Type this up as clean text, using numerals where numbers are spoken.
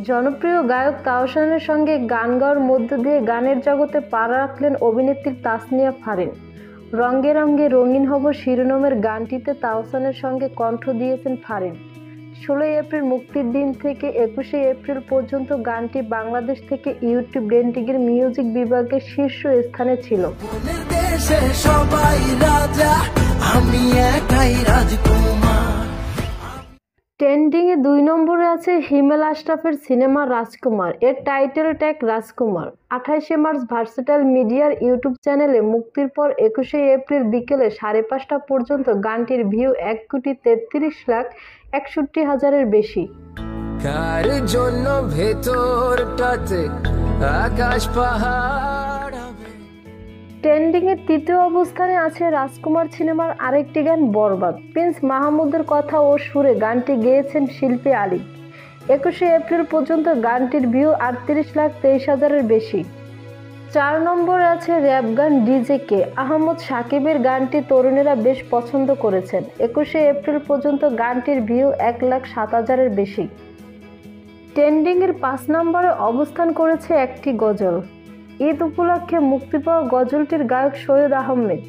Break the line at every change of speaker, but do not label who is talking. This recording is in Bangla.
জনপ্রিয় গায়ক তাহসানের সঙ্গে গান গাওয়ার মধ্য দিয়ে গানের জগতে পা রাখলেন অভিনেত্রী তাসনিয়া ফারিন। রঙে রঙে রঙিন হব শিরোনামের গানটিতে তাহসানের সঙ্গে কণ্ঠ দিয়েছেন ফারিন। 16 এপ্রিল মুক্তির দিন থেকে 21শে এপ্রিল পর্যন্ত গানটি বাংলাদেশ থেকে ইউটিউব ট্রেন্ডিংয়ের মিউজিক বিভাগের শীর্ষ স্থানে ছিল। ট্রেন্ডিংয়ে 2 নম্বরে আছে হিমেল আশরাফের সিনেমা রাজকুমার। এর টাইটেল ট্র্যাক রাজকুমার 28শে মার্চ ভার্সেটাইল মিডিয়ার ইউটিউব চ্যানেলে মুক্তির পর 21শে এপ্রিল বিকেলে 5:30 পর্যন্ত গানটির ভিউ 1,63,61,000-এর বেশি।
কার জন্য ভেতরটাতে আকাশ পাহাড়।
ট্রেন্ডিংয়ে 3য় অবস্থানে আছে রাজকুমার সিনেমার আরেকটি গান বরবাদ। প্রিন্স মাহমুদের কথা ও সুরে গানটি গেয়েছেন শিল্পী আলী। 21শে এপ্রিল পর্যন্ত গানটির ভিউ 38,23,000-এর বেশি। 4 নম্বরে আছে র্যাপ গান ডিজে কে। আহমদ সাকিবের গানটি তরুণেরা বেশ পছন্দ করেছেন। 21শে এপ্রিল পর্যন্ত গানটির ভিউ 1,07,000-এর বেশি। ট্রেন্ডিংয়ের 5 নম্বরে অবস্থান করেছে একটি গজল। ঈদ উপলক্ষে মুক্তি পাওয়া গজলটির গায়ক সৈয়দ আহমেদ।